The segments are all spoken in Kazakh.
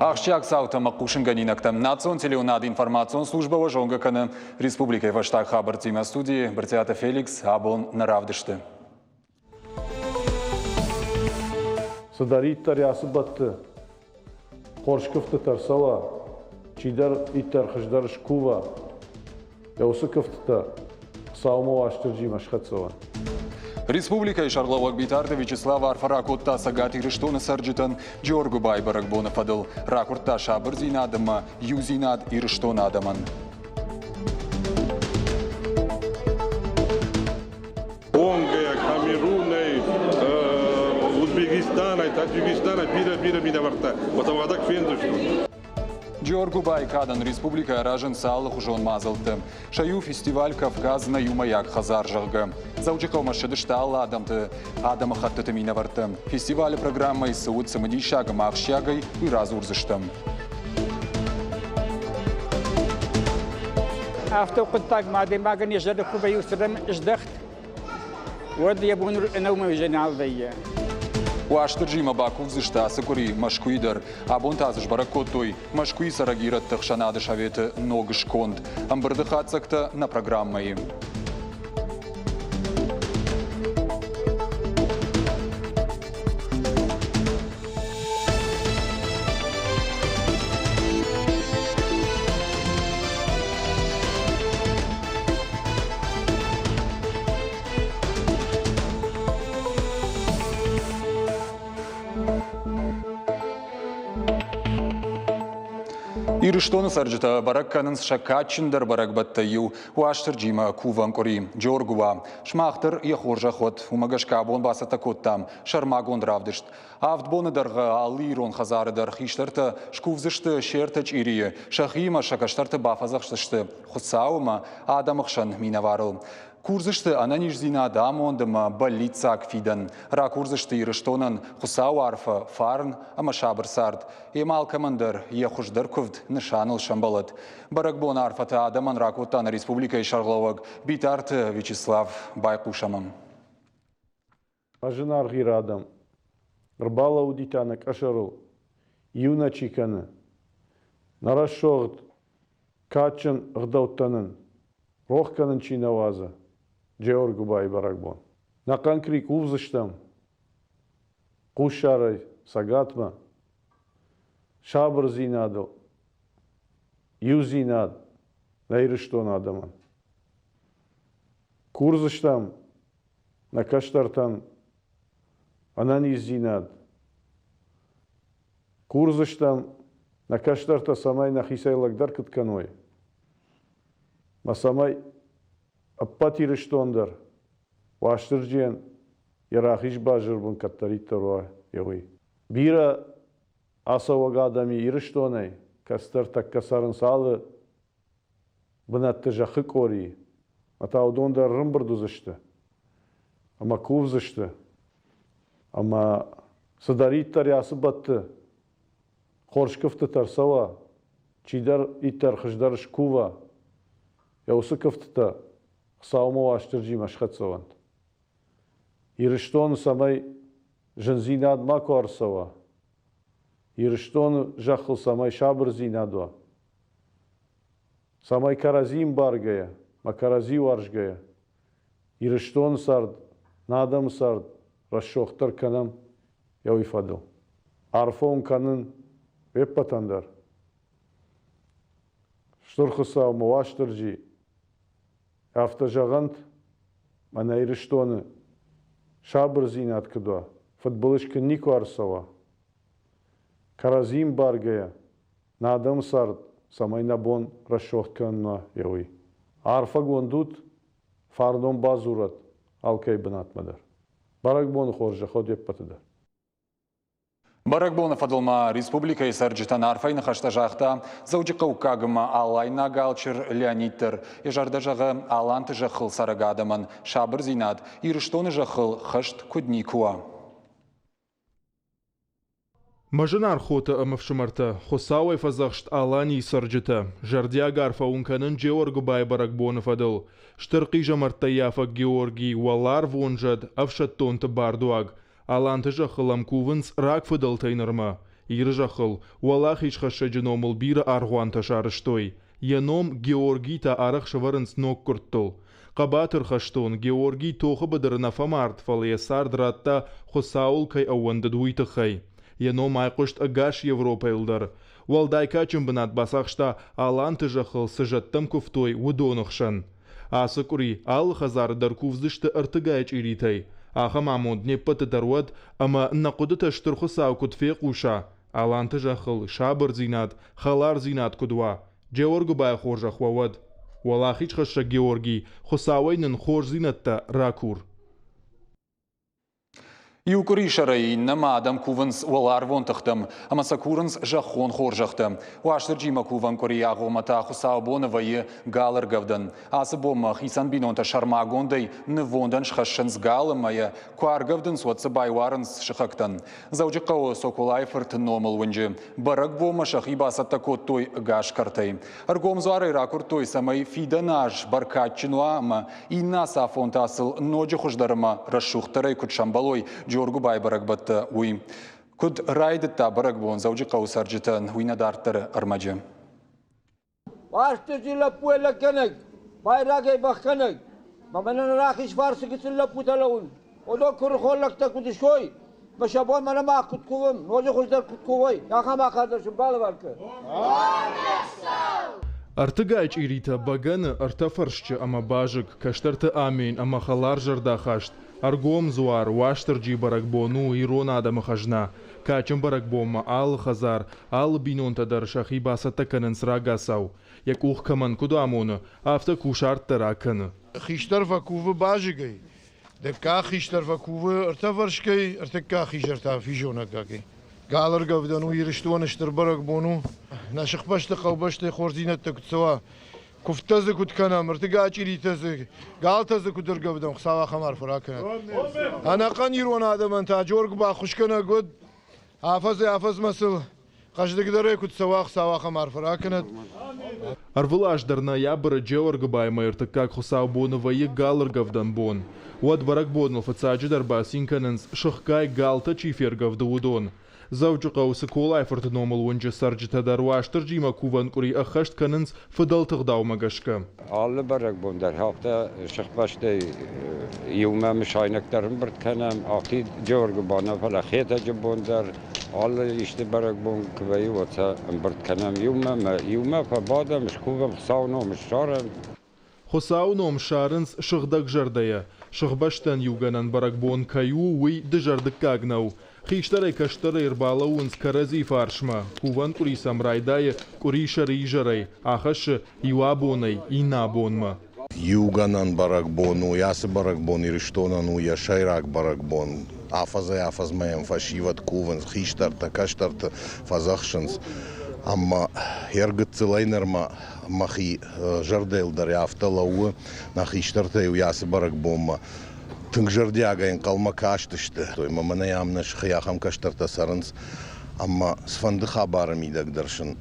Ахшчак саутама Кушинганинактам Национ телеунад информацион служба жонгаканы Республика Ваштак Хабар Тима студии Бартиата Феликс Абон Наравдышты. Садариттар ясыбатты, Қоршкыфты тарсала, Чидар иттар хыждар шкува, Яусыкыфты сауму аштыржи машхатсова. Республика и Шарловак Битарда Вячеслава Арфаракутта Сагат Ирыштона Сарджитан Джоргу Байбарак Бонафадыл Ракурта Шабырзинадама Юзинад Ирыштонадаман. Онгая, Камеруной, Узбекистана, Таджикистана, бира варта. Вот он так фендуш. Джоргу Байкадан Республика Ражен Салых ужон мазылты. Шаю фестиваль Кавказ на Юмаяк Хазаржарга. Заучиков машедыштал Адама хатты минаварты. Фестиваль программой Сауд Самадишага Махшягой и Разурзыштам. автоқаттаг мадемаган ежадыку баюсрам ждахт. Вот я буну наумы женал дая. Уаштыржима Баку взышта сыкури Машкуидар, абонтазыш баракотой, Машкуи сарагират тахшанады шаветы ногыш конт, амбардыхацакта на программой. Ирыштоны сарджыта баракканын шакачындар баракбаттайю, уаштырджима куванкори, Джоргува, шмахтыр яхоржа ход, умагашка бон басата коттам, шармагон дравдышт. Автбоны дарга алирон хазарыдар хиштарта, шкувзышты шертач ирие, шахима шакаштарты бафазахштышты, хусаума адамахшан минаварыл. Курзышты ананиш зина дамондыма балицак фидан. Ра курзышты ирыштонын хусау арфа фарн ама шабыр сард. Емал командыр ехуждар кувд нышаныл шамбалат. Баракбон арфата адаман ракуттан Республика и Шарловак Битарты Вячеслав Байкушамам. Ажинар гирадам. Рбала удитана кашарыл. Юна чиканы. Нарашогд качын гдауттанын. Рохканын чинаваза. Джоргу Байбаракбон. На конкрет увзыштам. Кушарай сагатма. Шабыр зинадыл. Юзинад. Найрыштон адаман. Курзыштам. На каштартан. Ананиз зинад. Курзыштам. На каштарта самай на хисайлакдар кытканой. Масамай аппат ирыштондар. Ваштыржен ярахиш бажырбын каттариттаруа яуи. Бира асавага адами ирыштонай. Кастар таккасарын салы бынатты жахы кори. Атаудондар рымбырдузышты. Ама кувзышты. Ама садариттар ясы батты. Хоршкыфты тарсава. Чидар иттар хыждар шкува. Яусыкыфтыта сауму аштыржи машхатсаванд. Ирыштон самай жынзинад маку арсава. Ирыштон жахыл самай шабыр зинадва. Самай каразим баргая, макарази варжгая. Ирыштон сард, надам сард, расшохтар канам яуифадыл. Арфон канын веппатандар. Штурхыса муаштыржи. Автожагант, мана ирыштоны, шабыр зинат кыдва, футболышкы нику арсава. Каразим баргая, надам сард, самай набон расшохтканна яуи. Арфа гондут, фардон базурат, алкай бынатмадар. Баракбон хоржа ход еппатыдар. Баракбона фадылма Республика и Сарджитан арфайны хаштажақта заучыққа укагыма алайна галчыр Леониттер, ежарда жағы аланты жақыл сарагадаман шабыр зинат, ирыштоны жақыл хышт кудникуа. Мажынар хоты ымывшымарты, хосауай фазақшт алани Сарджита, жардиага арфаунканын Джоргу Байбаракбона фадыл, штырқи жамарта яфак Георгий валар вонжад авшаттонты бардуаг, аланты жақылам кувынс рак фыдыл тайнырма. Иржахыл, Уалахич хашаджиномыл бира аргуанта шарыштой. Яном Георгита арах шаварынс ног курттул. Қабатыр хаштон Георгий тоғы бадырына фамарт фалия сардратта хосаул кай ауанды дуйты хай. Яном айқушт агаш Европа илдар. Уалдайка чымбынат басақшта аланты жақыл сыжаттым куфтой удонықшан. Асы кури ал хазар дар кувздышты ыртыгайч иритай. Аха мамунд не пыты даруад, ама нақуды таштыр хосау кутфе қуша. Аланты жақыл шабыр зинат, халар зинат кудва. Георгу бай хоржа хвавад. Уалахич хаша Георгий хосауайнын хор зинатта ракур. Юкури шарайынна мадам кувынс уалар вонтықтым, ама сакурынс жахон хоржақты. Уаштыр джима куван кури ағылмата хусау бонывайы галыр гавдан. Асы бома хисан бинонта шармагондай нывондан шхашынс галымайы, куар гавдан суатсы байварынс шықақтан. Заужы қауы сокулайфырт номыл вынжы. Барак бома шахи басатта коттой гаш картай. Аргом зуары ракур той самай фиданаж баркатчинуа ама инна сафонта асыл ноджи хуждарыма расшухтарай кутшамбалой Джоргу бай баракбатта уй. Куд райдытта баракбон заужы қау саржытан уйна дарттары армаджы. Baştıcı lapu elkenek, bayrağay bakkanek. Mamenen rakış varsı gitsin lapu talağın. O da kuru kollakta kuduşoy. Meşabon bana makut kuvum, nozu kuzlar kutkuvoy. Yakama kardeşim balı var ki. Артыгач ирита баганы артафаршчы ама бажык, каштарты амин ама халар жарда хашт. Аргом зуар, уаштырджи баракбону ирона адамы хажна. Качым баракбома ал хазар, ал бинонтадар шахи басата канын срагасау. Як ух каман кудамону, афта кушарттар аканы. Хиштар вакувы бажыгай. Дека хиштар вакувы артафаршкай, артыка хижарта фижонакакай. Галар гавдану ирыштуаныштыр баракбону. Нашық башты қаубашты хорзинатты күтсуа. Куфтазы күтканам, артыгач иритазы. Галтазы күдіргавдан қсава қамар фыракынат. Анақан ируан адаман та жорг ба құшкана гуд. Афаз масыл. Қаждыгдары күтсуа қсава қамар фыракынат. Арвылаждарна ябыры Георгу байма артыкак хусау бонывайы галыр гавдан бон. Уад баракбоныл фацаджы дарба синканынс шықкай галта чифер гавды удон. Заужы қаусы колай фыртыномыл онжы саржыта даруаштыр жима куван кури ахашт канынс фыдалтығдау магашка. Алlı barak bundar hafta şıkbaşta yuvmamış aynaklarım bir kanam akti Georgu bana falan xetacı bundar allı işte barak bun kıvayı olsa bir kanam yuvma fa badamış kuvam savnomış şaran. Хосауном шарынс шыгдаг жардая. Шыгбаштан юганан баракбон каю уй дыжардык кагнау. Хиштарай каштарай рбалаунс карази фаршма. Куван кури самрайдая кури шари жарай. Ахашы юабонай инабонма. Юганан баракбону, ясы баракбон ириштонану, яшайрак баракбон. Афаз маем фашиват куван, хиштарта каштарта фазахшынс. Amma yargıtçılaynerma mahi jardelder yaftalağı nahiştarte uyası barak bomba tıngjardiyagayın kalma kaçtıştı. Toyma mana yamnaş xiyaham kaçtarta sarıns amma sfandı xabarım idagdarsın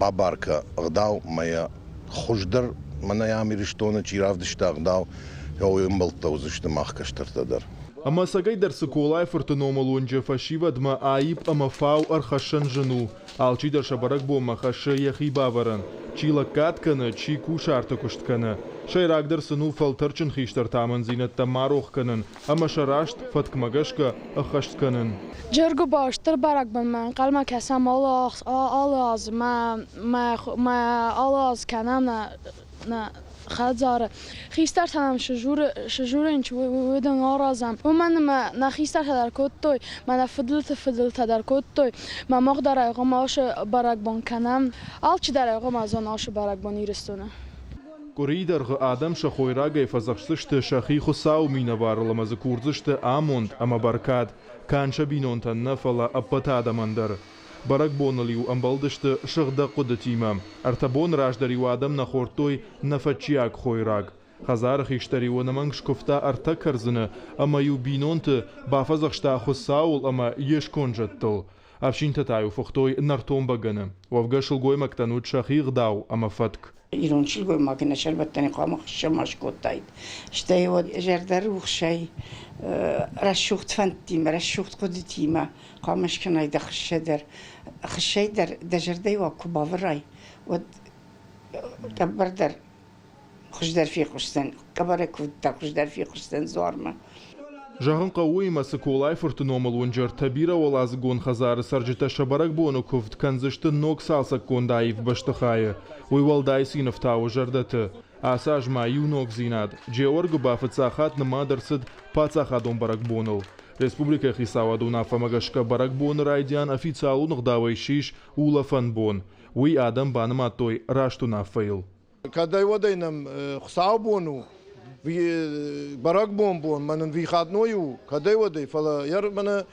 babarka ağdav maya xoşdar mana yamiriştona çiravdışta ağdav yoyum baltavzıştı mah kaçtartadar. Ама сагай дарсы колай фыртыномыл онжы фашивадма айып ама фау архашан жыну. Алчи дарша барак бома хашы яхи баваран. Чила катканы, чи кушарты куштканы. Шайрак дарсыну фалтырчын хиштар тамын зинатта марохканын. Ама шарашт фаткмагашка ахаштканын. Жоргу баштыр барак боман. Қалма кәсам алаз. Ма алаз канам на خزاره خیستر تنم شجور اینچ ودن آرازم و من ما خیستر تدر کد توی من فضل تدر کد توی من مقدر ایقام آش برگ بان کنم آل چی در ایقام از آن آش برگ بان ایرستونه Кури дарғы адам шахойрагай фазақшсышты шахи хусау мина варыламазы курзышты амонд ама баркад канша бинонтан нафала аппата адамандар. Барак бонылиу амбалдышты шыгда кудатимам. Артабон раждариу адам нахортой нафачиак хойраг. Хазар хиштариу намангшковта арта карзыны, ама ю бинонты бафазахшта хусаул ама ешконжаттыл. Авшин татаю фухтой нартом баганы. Вавгашыл гоймактанут шахи гдау ама фатк. İronçil goy makine şerbetten qamaq şamaş kottaydı. İşte o jerdar uxşay raşuht fantima raşuht qoditima qamış kanayda xşeder xşayder dejerde wa kubavray و كبردر خوش در فی خوشتن کبره کودتا خوش در فی خوشتن زارما Жағын қауы емасы колай фұртыномыл онжыр табира олазы гон хазары саржыта шабарак бону көфт канзышты ног салсак кондаев баштыхайы. Ойвалдай синов тау жардаты. Аса жмаю ног зинад. Джеоргы бафы цахат намадарсыд пацахадон барак бонул. Республика Хисаваду нафамагашка барак бон райдян официалу нагдавай шиш улафан бон. Уй адам банама той рашту нафаил. Когда его дайнам хсау бону, барак бон, манан вихадною, когда его дай, фала яр мана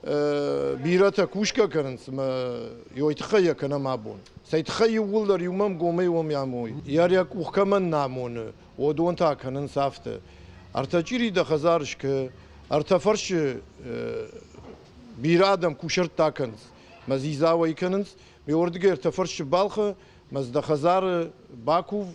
бирата кушка каранс, ма йойтхая кана мабон. Сайтхая улдар юмам гомей ум ямой. Яр як ухкаман намон, одон та канан сафте. Артачири да хазаршка, артафарш бирадам кушарт таканс, мазизава икананс. Миордгер тафарш балха, мазда хазар Бакув,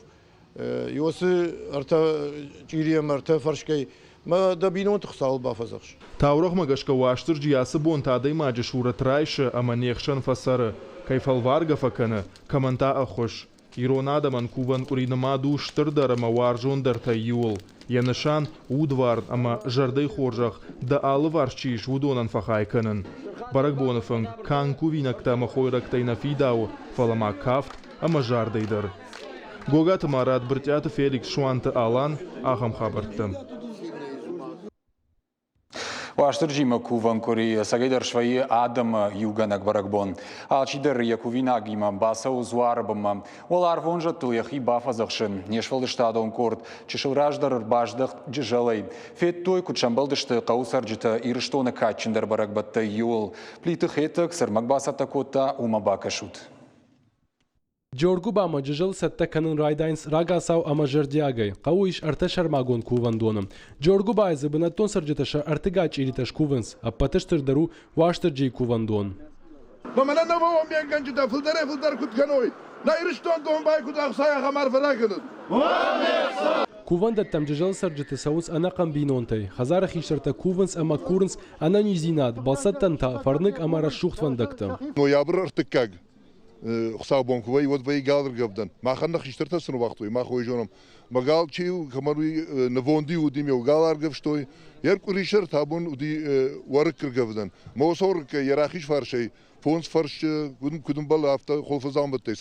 йосы арта чирием арта фаршкай, ма да бинон тхсал бафазахш. Таурох магашка ваштыр жиясы бон тадай маджи шурат райшы, ама нехшан фасары. Кайфал варга факаны, каманта ахош. Иронада ман куван уринамаду штырдар ама варжон дарта юл. Янышан удвар ама жарды хоржах, да алы варшчиш вудонан фахайканын. Барак бонафын кан кувинакта махойрактай нафидау, фалама кафт ама жардайдар. Гогат марат быртяты Феликс Шуанты Алан ахам хабарттым. Ваштыржима куван кори сагайдар шваи адам юганак баракбон. Алчидер якувинаг има баса узварбама. Олар вонжа туяхи бафазахшын. Нешвалдыштадон корт. Чешылраждар баждах джалай. Фет той кучамбалдышты каусарджита ирштона качиндар баракбатта юл. Плиты хетак сармакбасата кота умабакашут. جورگو با مججل سته کنن رایداینس راگا ساو اما جردیاگای قویش ارتشار ماگون کوون دونم جورگو با از بناتون سرجتش ارتگاچ ایریتش کوونس اپاتشتر درو واشتر جی کوون دون ما من نبوام بیانگنج دا فلدر کد کنوی نایرشتون دون بای کد اخسای خمار فراکنن کوون دتم ججل سرجت سوس انا قم بینونتی خزار خیشتر کوونس اما کورنس انا نیزیناد بالستن تا فرنک اما رشوخت وندکتم نویابر ارتکاگ خساب بانكوي ود بي قادر قبدن ما خلنا خشترت سنو وقتوي ما خوي جونم ما قال شيء كمروي نفوندي ودي ميو قال قفشتوي يركو ريشر تابون ودي ورك قبدن ما صور يراخيش فرشي فونس فرش كدن بلا هفته خلف زامبتي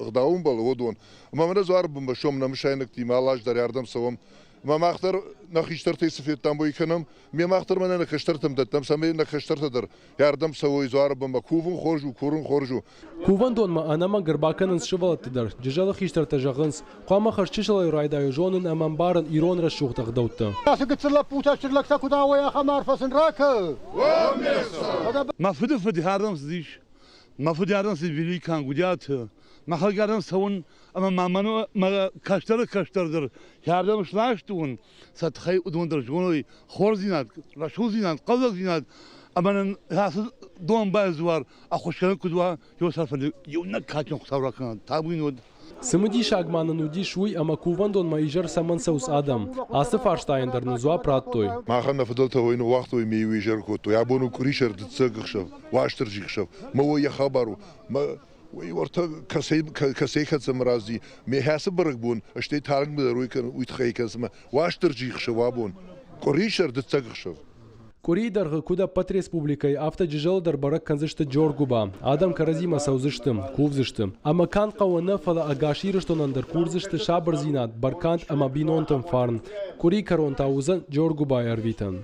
غداون بلا ودون ما من زارب بشوم نمشاينك تي مالاج در يردم سوم ما ماختر نخشترتي سفيت تامبوي كنم مي ماختر من نخشترتم دتم سمي نخشترت در يردم سوي زارب ما كوفن خرجو كورن خرجو کوون دون ما انا ما غرباكنس شبلت در ججل خشترت جغنس قام خرچشل رايدا جونن امام بارن ايرون رشوخت غدوت اسكت لا بوتا شلك تاكودا ويا خمار فسن راك ما فدي هاردم زيش ما فدي هاردم زي بيلي كان غديات ما خلقارم سون اما مامانو ما كاشتر yardım şlaştun satxay udundur jonoy xorzinat rashulzinat qazzinat amanın hasıl don baz var axoşkan kudwa yosarfan yuna kaçın xavrakan tabun Сымыди шагманын уди шуй ама куван дон маижар саман саус адам асы фарштайндер нузуа праттой махана фдалта войну вахту ми вижер кото я бону куришер дцгхшав ваштержихшав мо я хабару وی ورته کسی خدم رازی میهاس برگبون اشتی تارنگ بدروی کن ویتخی کسم واشتر جیخ شوابون کوریشر دتسگخ شو کوری در کودا پت республикای افت ججل در برک کنزشت جورگوبا آدم کرزیما سوزشتم کوفزشتم اما کان قوانه فلا اگاشیرشتون در کورزشت شابرزینات برکانت اما بینونتم فارن کوری کرون تاوزن جورگوبا ارویتن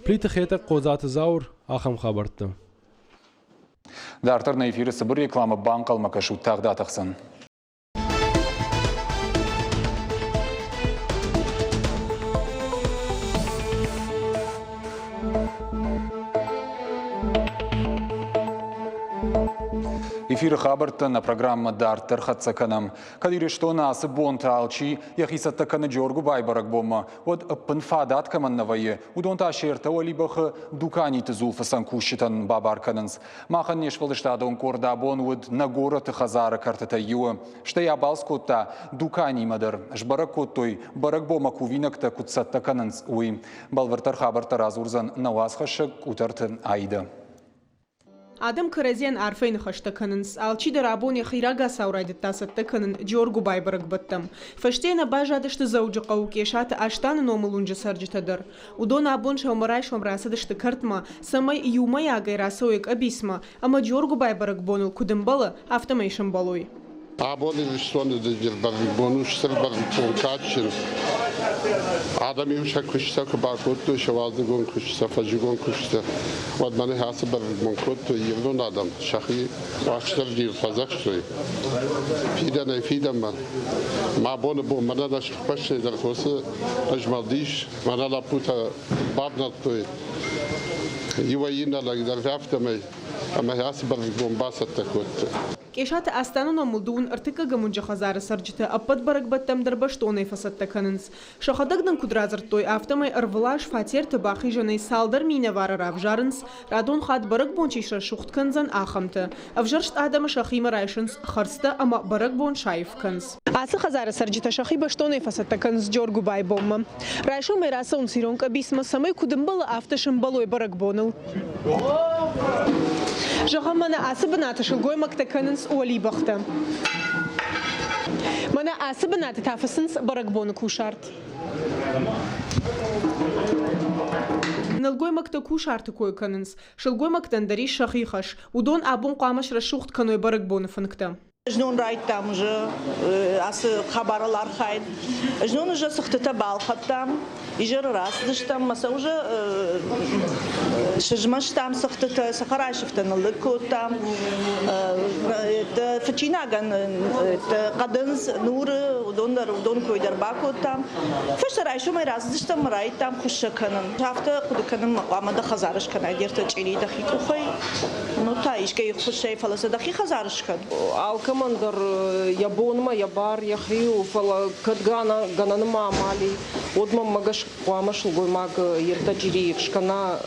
پلیت خیت قوزات زاور آخم خبرتم Dartırna efiri Sibir reklama bank almaka şu tağda taqsın. Эфир хабарта на программа Дартер Хацаканам. Кадири что нас бонталчи, яхисаттакана Джоргу Байбаракбома. Вот панфадат каманнавае. Удонта шерта олибах дукани тезулфасан кушитан бабаркананс. Махан нешвалыштадон корда бон вот на город хазара картата юа. Что я балскота дукани мадар. Жбаракотой баракбома кувинакта куцаттакананс уи. Балвартар хабарта разурзан навасхашак утартен айда. Адам Каразиан арфейн хаштаканынс, алчи дарабони хирага саурайдит тасаттаканын Джоргу Байбаракбаттам. Фаштена бажадышты заужы қаукешаты аштаны номылунжы саржитадар. Удон абон шаумарай шамрасадышты картма, самай юмай агай расоек абисма, ама Джоргу Байбаракбонул кудымбалы автомейшн балой. Абони лиштоны дежбаракбону штырбаракбон качын. Adam yumuşak kuşta kubarkuttu, şavazdıgon kuşta, fajigon kuşta. Vadmani hası barkuttu, yıldın adam. Şahi başlar değil fazak şey. Fidan ben. Ma bunu bu mana da şıkbaş şeyler kosu, ajmaldiş, mana da puta babnattu. Yuvayina la gider haftamay. Ama hası barkutun basat kuttu. Кешат астануна мулдун артыка гамунжа хазары сарджита аппат баракбаттам дарбаштоной фасаттаканынс. Шахадагдан кудразартой автомай арвлаш фатер табахи жанай салдар мина варар авжарынс, радон хад баракбончиша шухтканзан ахамты. Авжаршт адама шахима райшынс харста, ама баракбон шайфканс. Асы хазары сарджита шахи баштоной фасаттаканс Джоргу Байбомма. Райшо майраса он сиронка бисма самай кудымбала автошым балой баракбоныл. Жахамана асы бната шылгой мактаканынс уали бахта. Мана асы бната тафасынс баракбоны кушарт. Налгой макта кушарты койканынс. Шылгой мактандари шахихаш. Удон абон қамаш рашухт каной баракбоны фанкта. Жнун райттам же, асы хабаралар хайд. Жнун же сыхтыта балхаттам, ижер раздыштам, маса уже шыжмаштам сыхтыта, сахарайшыфтан лыкоттам. Фачинаган кадынс нуры, удон койдар бакоттам. Фашарайшу май раздыштам райттам хушаканын. Хафта кудыканын мақамада хазарышкан агерта чили дахикухай. Ну та ишкей хушай фаласа дахи хазарышкан. Командор ябонма ябар яхриу фала кадгана гананма мали одма магаш қуамаш лгой маг ертаджири шкана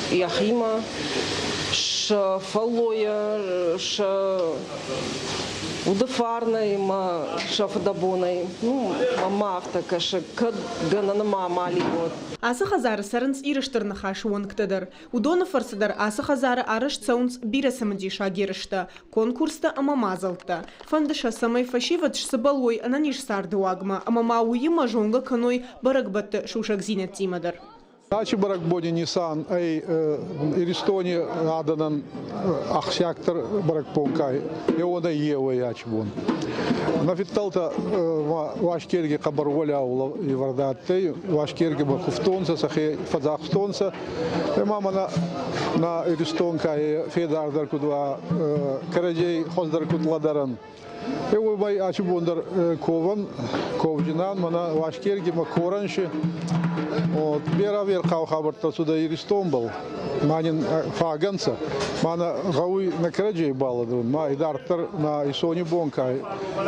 яхрима ш фалоя ш удафарной ма шафдабоной ну мама автака ш кадгананма мали вот. Асы хазары сарынс ирыштырны хашуон ктыдыр. Удоны фарсыдар асы хазары арыш цаунс бирасымыди шагерышта. Конкурста ама мазалта. Фандыша самай фашиват шсыбалой ананиш сарды уагма. Ама мауима жонга каной баракбатты шушак зинет тимадыр. Ачы баракбони Нисан, ай Иристони аданан ахсяктар баракпонкай. Еода ева ячбон. Нафитталта вашкерги кабарволя аула и вардатты, вашкерги бакуфтонса, сахи фазахтонса. Мама на Иристонкай федардар кудва караджей хоздар кудладаран. Ева бай ачбондар кован, ковжинан, мана вашкерги макоранши. Вот беравер хабарта сюда Иристон был, манин фаганца, мана гауи на краджей балладун, ма идартер на исони бонка,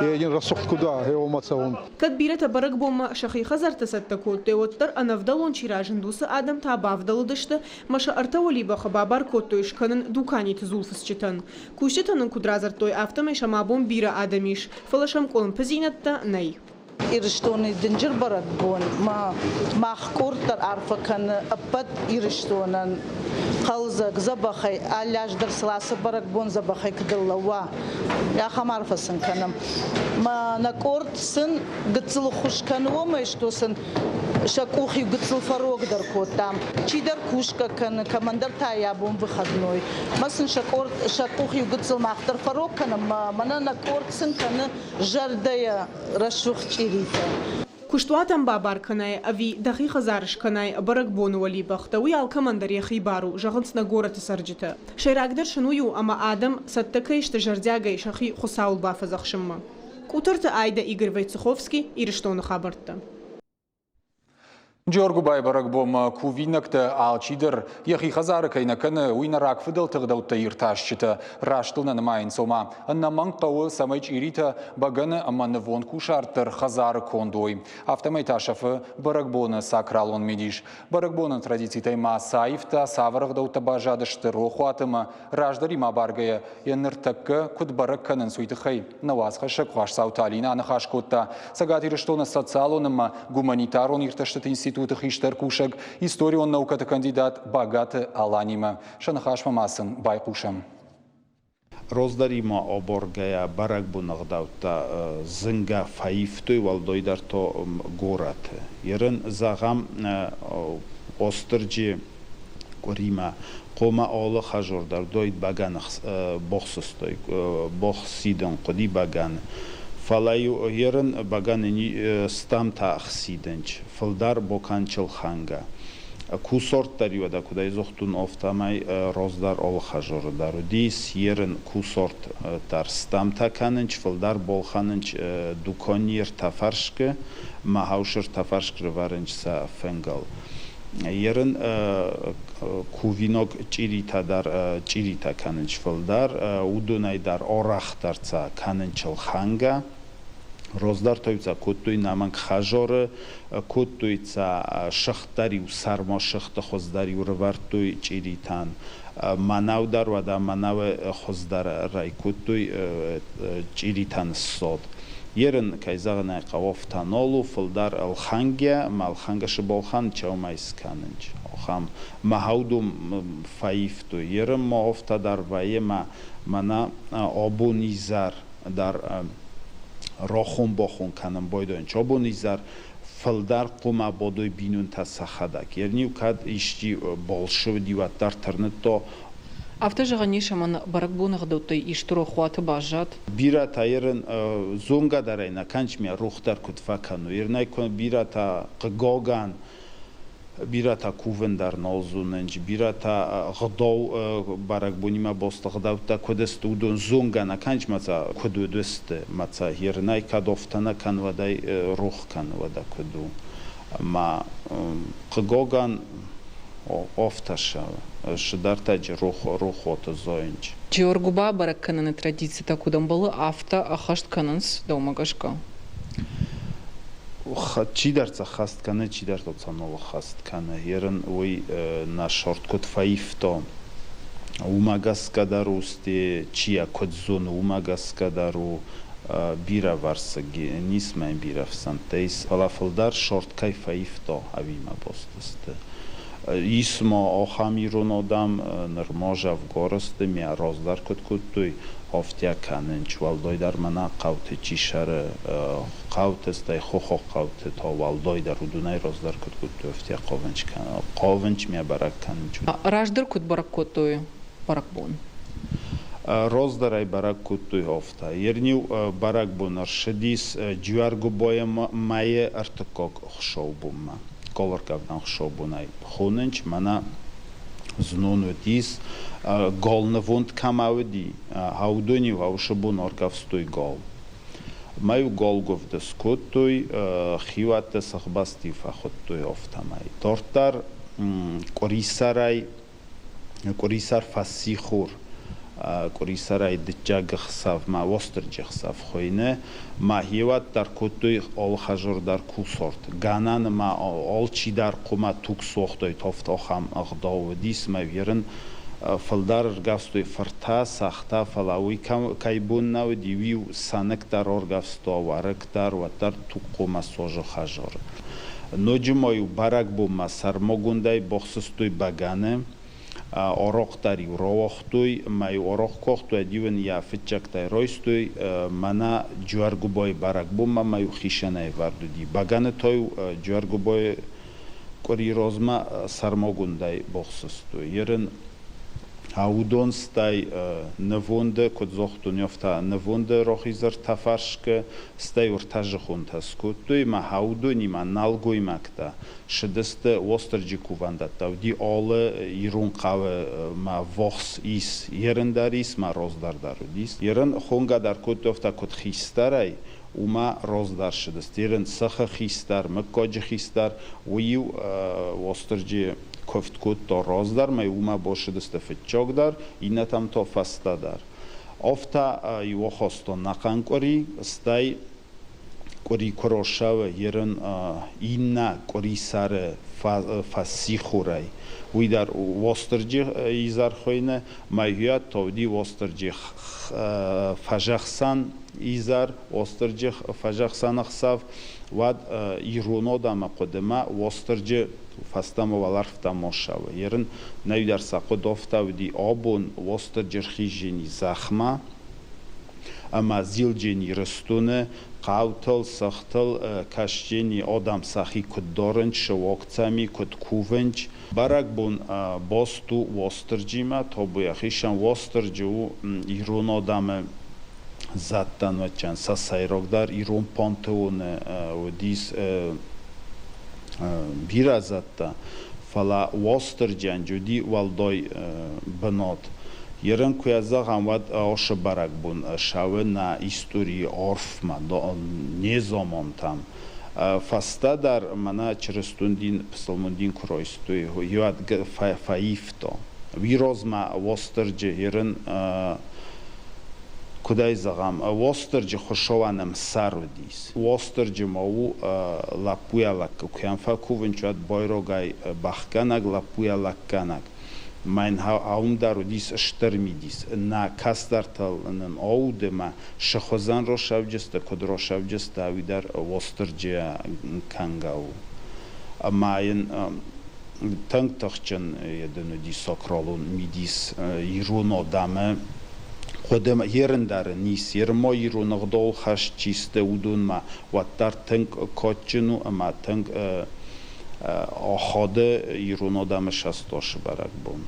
и один рассох куда его мацаун. Как бирета баракбома шахи хазарта саттакот, теоттар анавдалон чиражен дуса адам табавдалы дышты, маша артаули баха бабар коттойш канын дукани тзулфыс читан. Кушитанын кудразартой автомеша мабон бира адамиш, фалашам колын пазинатта най. إيرشتوني دنجر بركبون ما خكورتر عارفة كان أبد إيرشتونن قلزك زبخي علاج درس لاس بركبون زبخي كدلوا يا خم عارفة سن كنم ما نكورت سن قتل خوش كانوا ما يشتوسن شكوخي قتل فروق در كوتام چی در کوشکا کن کماندر تایابون بخدنوی مثلا شکوخی قتل ماختر فروق کنم منا نکورت سن کن جرده رشوخ چیریتا كشتواتن بابار كناي أبي دقيقة زارش كناي بركبون ولي بختوي على كماندر يخيبارو جغنس نجورة سرجته شيراقدر شنويو أما آدم ستكيش تجردياجي شخي خساول بافزخ شما كوترت آيدا إيغر فيتسخوفسكي إيرشتون خبرته Georgu Baybarak bom kuvinakta alchider yahi khazar kayna kana winarak fidel tagdaw tayir tashchita rashtulna namain soma anna manqaw samaj irita bagana aman von kusharter khazar kondoi автомай ташафы баракбона сакралон медиш баракбона традицитай ма сайфта саврагдау табажадышты рохуатыма раждарима баргая яныртакка куд баракканын суйтыхай навасха шакваш сауталина анахашкотта сагатир штона социалоныма гуманитарон ирташтат институт Хиштер Кушек, историю науката кандидат Багат Аланима. Шанахашма масын байкушам. Роздарима оборгая баракбу нагдаута зынга фаифтой валдойдарто горат. Ерен загам остерджи корима кома олы хажордар дойд баган бохсустой бохсиден коди баган. Фалаю ерен баганени стамта ахсиденч фалдар боканчел ханга кусорт тариода куда изохтун офтамай роздар ол хажордар дис ерен кусорт тар стамта каненч фалдар болханенч дуконир тафаршке маhaушер тафаршк рваренч са фенгал ерен кувинок чирита дар чирита каненч фалдар удунай дар орахтарца каненчел ханга Роздар тойца коттуй наманг хажоры, коттуйца шахтари сарма шахта хоздари урвартуй чиритан. Манавдар вада манаве хоздар рай коттуй чиритан сод. Ерен кайзагнай қавофтанолу фылдар алхангия, малхангаши болхан чаумайсканынч. Охам махаудум фаифтуй. Ерен маофтадар вае мана обунизар дар رخون بخون کنم باید چابونی زر فلدر قوم بادوی بینون تسخدک یعنی کد ایشتی بالشو دیوات در ترنت تا Авто жаганиша ман баракбунах дотой и штро хваты бажат. Бира таирен зонга дарайна канчмя рухтар кутфакану ирнай кон бирата гоган бирата кувендар нолзуненч бирата гдов баракбунима бостагдавта кодест удон зонга на канчмаца кодудесте маца ирнай кадофтана канвадай рух канвада коду ма гоган офташа шдартач рухот зоинч Чиоргуба бараккананы традиции такудан было авто ахашткананс домагашка. Чидарца хастканы чидарто цаноло хастканы ерен ой на шорткот фаифто умагаскадарусте чия кодзону умагаскадару бира варсаги нисмай бира фсантейс фалафалдар шорткай фаифто авима постасте Исмо охамирон одам норможа в горосте мя роздар куткуй офтя канен чвалдой дар мана қавте чишаре қавте стай хохо қавте то валдой дар удунай роздар куткуй офтя қовенч кан қовенч мя барак канен чу Раждар кут барак куткуй баракбон роздарай барак куткуй офта ернив баракбон аршадис джуаргу боем мае артакок хшоубума Колоркавдан хшобунай хоненч мана знонудис голна вунд камауди хаудони ваушабун оркавстой гол маю голгов дескотой хивата сахбасти фахоттой офтамай тортар корисарай корисар фасихур корисарай дчагхсав ма вострджхсав хойне ма хиват дар котой ол хажор дар кусорт ганан ма ол чи дар қума тук сохтой тофтохам агдовдис ма верен фалдар гастой фарта сахта фалауи кайбун нав дивиу санек дар оргавсто варек дар ватар тук қума сожо хажор ноджумою барак бума сармогундай бохсустой багане ороқтари роохтуй май ороққохтуй дивен я фитчактай ройстуй мана джуаргубой баракбума май хишанай вардуди багане той джуаргубой кори розма сармогундай бохсустуй ерен аудон стай навонде кодзохтун ёфта навонде рохизер тафаршке стай уртажхун таскутуй ма аудони ма налгой макта шедесте остерджи куванда тавди оле ирун қаве ма вохс ис ерендарис ма роздардарудис ерен хонга дар котофта кот хистарай وما روزدار شدست يرن سخ خيستار مكوج خيستار ويو وسترجي كفت كود تو روزدار ما وما بوشدست فتشوك دار إنا تام تو فاستا دار أفتا يو خستو نقنقوري استاي كوري كروشاو يرن إنا كوري سار فاسيخوراي ويدار وسترجي يزار خوينه ما هي تودي وسترجي فجخسان يزار وسترجي فجخسان خصاف واد يرونو دام قدما وسترجي فاستام والارف تاموشاو يرن نيدار ساقودوفتا ودي ابون وسترجي خيجيني زخما اما زيلجيني رستونه قاوتل سختل کاشجینی آدم سخی کد دارنج شواکتمی کد کوونج برگ بون باستو واسترجیمه تا بیخیشن واسترجو ایرون آدم زدن و چند سایراکدار ایرون پانتون و دیس بیره زدن فلا واسترجن جدی والدای بناد يرن كويزا غامد آش برگ بون شاو نا استوری عرف ما نظام تام فاستا در منا چرستوندین پسلموندین کرویستوی هو یاد فایفتا ویروز ما واسترج يرن کدای زغام واسترج خوشوانم سرودیس واسترج ماو لاپویا لک کیان فاکوونچات بایروگای بخکنگ لاپویا لکنگ mein Haumdar und dies Stürmidis na Kastartal nem Audema Schachozan Roshavjesta Kodroshavjesta wieder Wostergia Kangau mein Tanktochen jeden die Sakralun midis Iruno dame خودم یرن در نیست یرما ایرون غدال خش چیسته ودون ما و در تنگ کاتچنو اما تنگ آخاده ایرون آدم شستاش برک بون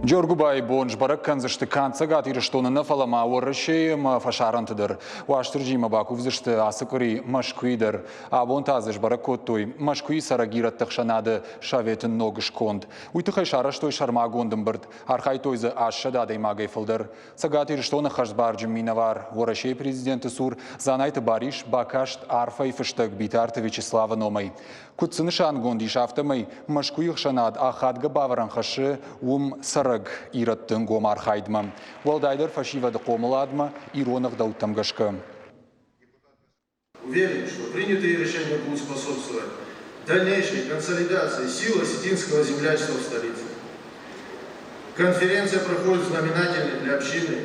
Georgu Bay bonj barak kanzishte kansagat irishtona nafala ma warashe ma fasharantder washterji ma baku vzishte asakuri mashkuider abontazish barakotoi mashkui saragirat takhshanade shavet nogshkond uitkhay sharashtoy sharma gondembert arkhaytoyze ashada de magay folder sagat irishtona khashbarj minavar warashe prezident sur zanayt barish bakasht arfay fishtag bitart Vyacheslava nomay Kutsnishan gondi shaftamay mashkui khshanad akhad gabavaran khashe сараг ираттын гомар хайдма. Валдайдер фашива да комаладма иронах да утамгашка. Уверен, что принятые решения будут способствовать дальнейшей консолидации сил осетинского землячества в столице. Конференция проходит знаменательный для общины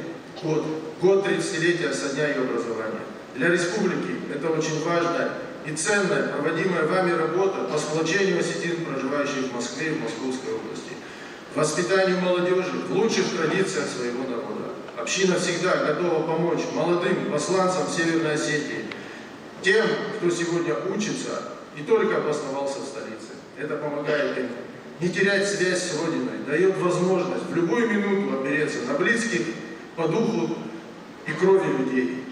год 30-летия со дня ее образования. Для республики это очень важная и ценная проводимая вами работа по сплочению осетин, проживающих в Москве и в Московской области. Воспитанию молодежи в лучших традициях своего народа. Община всегда готова помочь молодым посланцам Северной Осетии, тем, кто сегодня учится и только обосновался в столице. Это помогает им не терять связь с Родиной, дает возможность в любую минуту опереться на близких по духу и крови людей.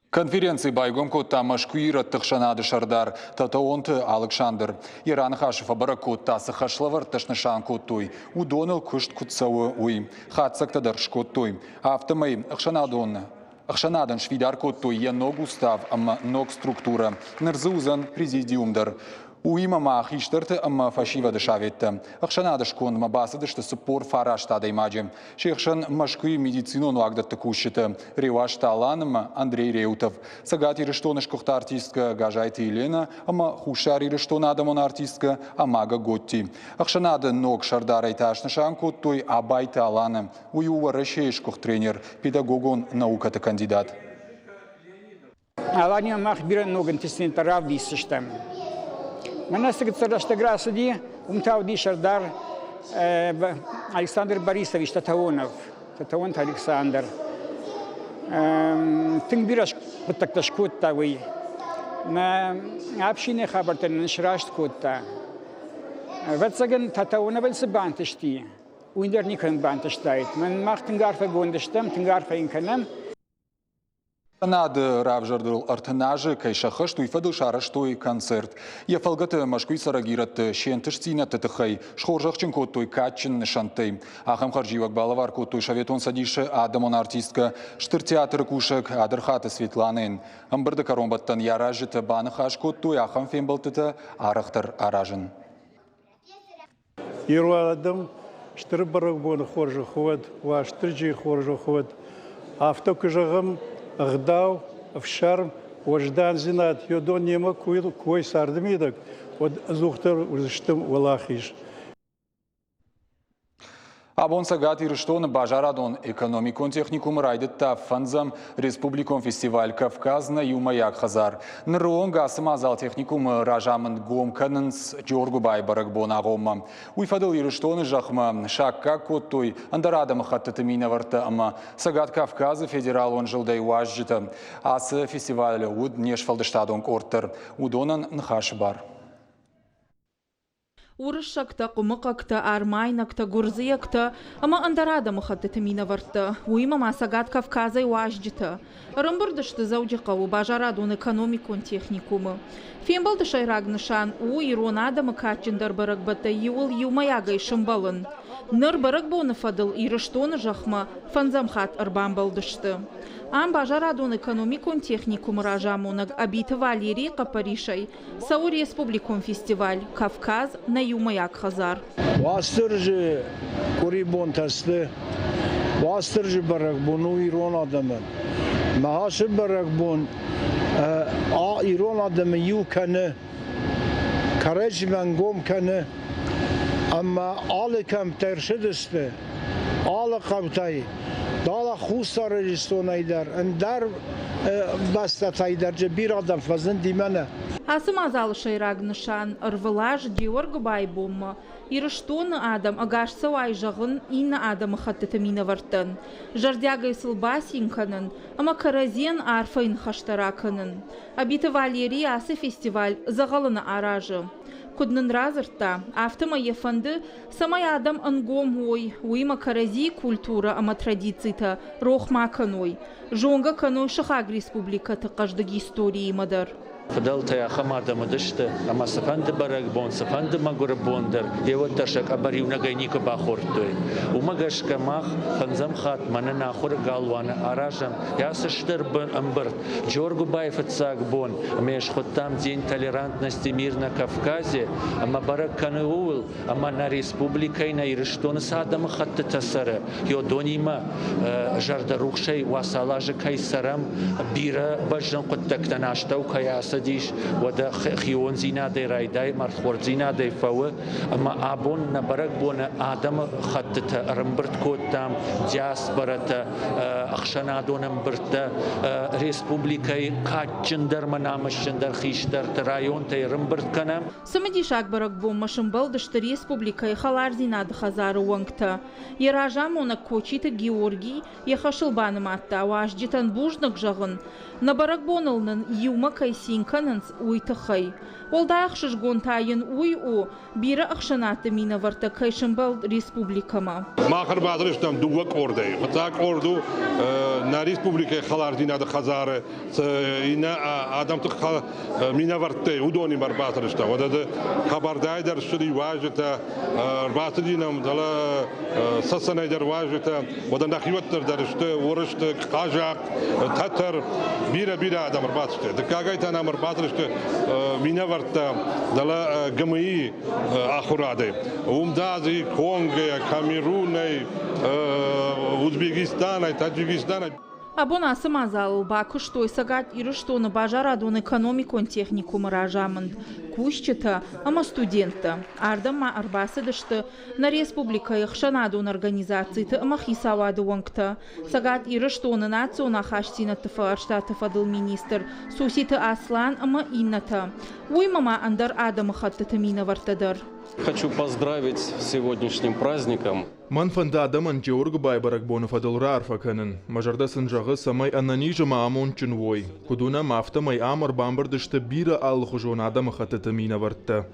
Конференции байгом кота машкуира тахшанады шардар татаонт Александр Иран хашифа баракота сахашлавар ташнашан котой удонал кушт кутсавы уй хатсакта даршкотой автомай Ахшанадан швидар котой я ног устав ама ног структура нерзузан президиумдар Уима мах иштарте ама фашива дешаветта. Ахшанадаш кон ма басадашта супор фарашта да имаджем. Шехшан машкуи медицину нуагдат такушите. Ревашта аланым Андрей Реутов. Сагати рештонаш кохта артистка Гажайте Елена, ама хушари рештона адамон артистка Амага Готти. Ахшанада ног шардарай ташнашан коттой абайта аланым. Уюва рашеш кох тренер, педагогон науката кандидат. Алания мах бирен ноган тесен тарав дисштем. Монастырь Царашта суди умтауди шардар Александр Борисович Татаонов. Татаон Александр. Тингбираш кутакташ куттавый. На общине хабартен ншрашт кутта. Ватсаген Татаонов сбантишти. Уиндерникен бантиштайт. Мен мах тингарфа гондештем, тингарфа инкенем. Над равжардыл артынажы кайшахыш туйфадыл шарыш той концерт. Ефалгаты машкуй сарагират шентыш цина тытыхай, шхоржахчын кот той катчын шантай. Ахам харживак балавар кот той шаветон садиши адамон артистка, штыр театр кушак адырхаты Светланын. Амбырды каромбаттан яражыты баныхаш кот той ахам фембалтыты арахтар аражын. Ируаладым штыр бараг боны хоржахуад, ва штыржи хоржахуад. Автокыжағым Агдау, Авшарм, Ождан Зинат, Йодон нема кой сардымидок, от зухтар узыштым валахиш. Абон сагат ирыштон бажарадон экономикон техникум райдытта фанзам республикон фестиваль Кавказ на Юмаяк Хазар. Нырон гасым азал техникум ражамын гомканынс Джоргубай барагбон ағомма. Уйфадыл ирыштон жақма шакка коттой андарадам хаттытымина варта ама сагат Кавказы федерал он жылдай уажжыты. Асы фестиваль уд нешфалдыштадон корттыр. Удонан нхаш бар. Урышакта, Кумыкакта, Армайнакта, Гурзиякта, ама андарада мухаттытымина варта. Уймама сагат Кавказай уажджыты. Рымбырдышты заудиқау бажарадун экономикон техникумы. Фембалды шайрагнышан у иронада мыкачындар барагбата юл юмаягай шымбалын. Ныр барагбоны фадыл ирыштоны жақма фанзамхат арбамбалдышты. Ам бажарадун экономикон техникум ражамонаг абиты Валерий Капаришай, Сау республикон фестиваль Кавказ на Юмаяк Хазар. Вастыржы курибон тасты, вастыржы барагбону ирон адамын. Махашы барагбон ирон адамы юканы, карачман гомканы, amma alı kam terşidiste, alı kaptayı, dağla khusar istonayder, endar bastatayderce bir adam fazla dimene. Asım azalı şayragnışan, ırvılaj Georg Baybomma, irıştonu adam agaşsa ayjağın inna adamı xattıtamina vartın. Jardyaga sılbasinkanın, ama karazen arfayın xaştarakanın. Abita Valeri ası festival zağalını arajı. Куднын разырта, автома ефанды, самай адам ангом ой, уйма карази культура ама традицията, рохма каной. Жонга каной шахаг республиката каждagi истории мадар. فضلت يا خمادة مدشت أما سفند برق بون سفند ما قرب بوندر يود ترشك أبري ونجينيك باخورتوي وما جش كماخ فنزم خات من ناخور قالوانا أراجم يا سشتر بن أمبرت جورجو باي فتساق بون مش ختام دين توليرانت نستميرنا كافكازي أما برق كانول أما نا ريسبوبليكينا يرشتون سادم خط تسرة يودوني ما جرد روخشي وصلاج كي سرم بيرا بجن قد تكتناشتو كياس ديش ودا خيون زينا دي رايداي مرخور زينا دي فوه اما ابون نبرق بون آدم خطت رمبرت كوتام جاس برت اخشنا دونم برت ريسبوبليكاي كاچندر منامشندر خيشدر ترايون تي رمبرت كنم سمديش اكبرق بون مشمبل دشت ريسبوبليكاي خلار زينا دخزار وانكتا يراجامونا كوچيت Георгий يخشل بانماتا واجدتن بوجنك жагын نبرق بونلنن يوما كايسين كننس уйтахай. Олдайх шыжгонтайын уй о, бирі ақшанаты мина варта кайшымбал республикама. Махар бадырыштам дугак ордай. Хатак орду на республике халардинады хазары, ина адамтық мина вартай, удони бар бадырышта. Одады хабардайдар шыри важыта, батыринам дала сасанайдар важыта, одан нахиваттар дарышты, орышты, қажақ, татар, бира адам бадырышты. Дыкагайтан амар бадырышты мина вартай. Дала ГМИ ахурады. Умдазы, Конго, Камерун, Узбекистан, Таджикистан. Абонасы мазал бакуш той сагат ирыштоны бажарадон экономикон техникум ражамын. Кущыта, ама студентта. Ардама арбасы дышты на республика яхшанадон организацийты ама хисавады ванкта. Сагат ирыштоны национа хашсина тыфа штаты фадыл министр. Суситы Аслан ама инната. Уймама андар адама хаттыты мина вартадар. Хочу поздравить с сегодняшним праздником. Манфанда адаман Георг Байбарак Бонафадыл Рарфаканын. Мажарда сынжағы самай ананижы маамон чынвой. Кудуна мафтамай амар бамбардышты бира алхужон адамы хатыты мина вартта.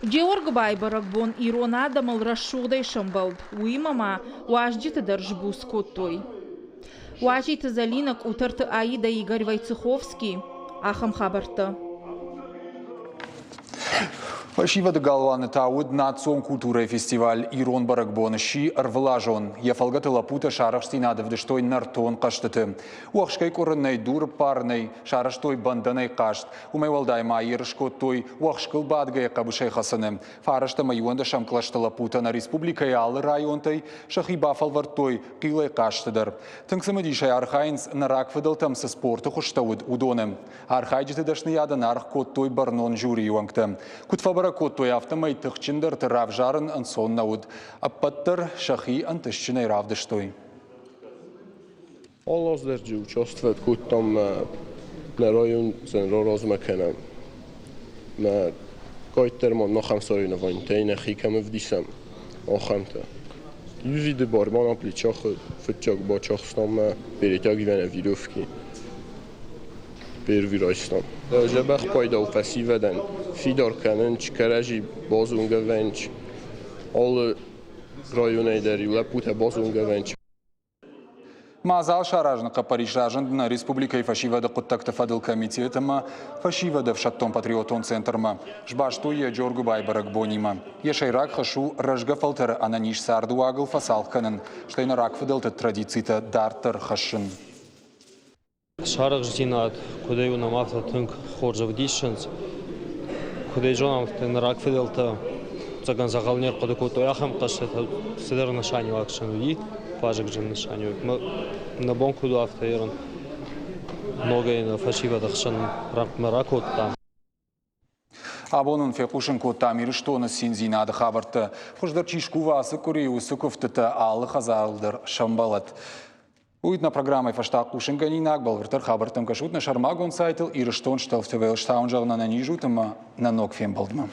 Георг Байбарак бон ирон адамал расшуғдай шамбалд. Уймама уажджиты даржбу скоттой. Уажи Тазалинок утырты Аида Игорь Войцеховский. Ахам хабарты. Фальшива галваны тауд национ культуры фестиваль Ирон Баракбоныши арвлажон. Ефалгаты лапута шарашстинады вдыштой нартон каштыты. Уақшкай корыннай дур парнай шараштой банданай кашт. Умайвалдай майырышко той уақшкыл бадгай қабышай хасыны. Фарашта майуанда шамклашты лапута на республикай алы районтай шахи бафалвартой қилай каштыдыр. Тыңсымыдишай архайнс нарак выдалтамсы спорты хуштауд удоны. Архайджеты дашны ядан арх кот той барнон жюри юангты. Кутфабаракот той автомай тыхчиндыр тырав жарын ансон науд. Аппаттыр шахи антышчинай равдыштой. All of their участвуют кутом на район зенро размаканам. На кайтермон нахам сорина вайнтейна хикам вдисам. Ахамта. Юзи де барман на плечах футчак با чахстам перетяг вена вировки. Первирайстам. Жабах пайда و فسی ودن. فیدار کنن چکرجی بازونگه ونچ. all رایونه داری لپوت بازونگه ونچ. Мазал шаражныка Париж ражындына республикай фашивада құттақты фадыл комитетіма, фашивада вшаттон патриотон центрма, жбаштуе Джоргу Байбарак бонима. Ешайрак хашу рожга фалтер ананиш сарду агыл фасалханын, штайна рак фадылты традицията дартыр хашын. Шарах ждинат, куда его нам авто тынк хоржав дишенс, куда и жонам тын рак фадылты, цаган загалнер куда кото яхам кашет, седер нашани лакшен уи. Пажик же нишаню. На бонку до автоерон много и на фашива дахшан ракот там. Абонун фекушен кота мирштона синзина да хабарта. Хождар чишкувасы куриу сукуфтата алы хазалдыр шамбалат. Уйдна программой фаштак кушенганинак балвертер хабартам кашут на шармагон сайтил и рештон шталфтевел штаунжал на нижутама на ног фембалдма.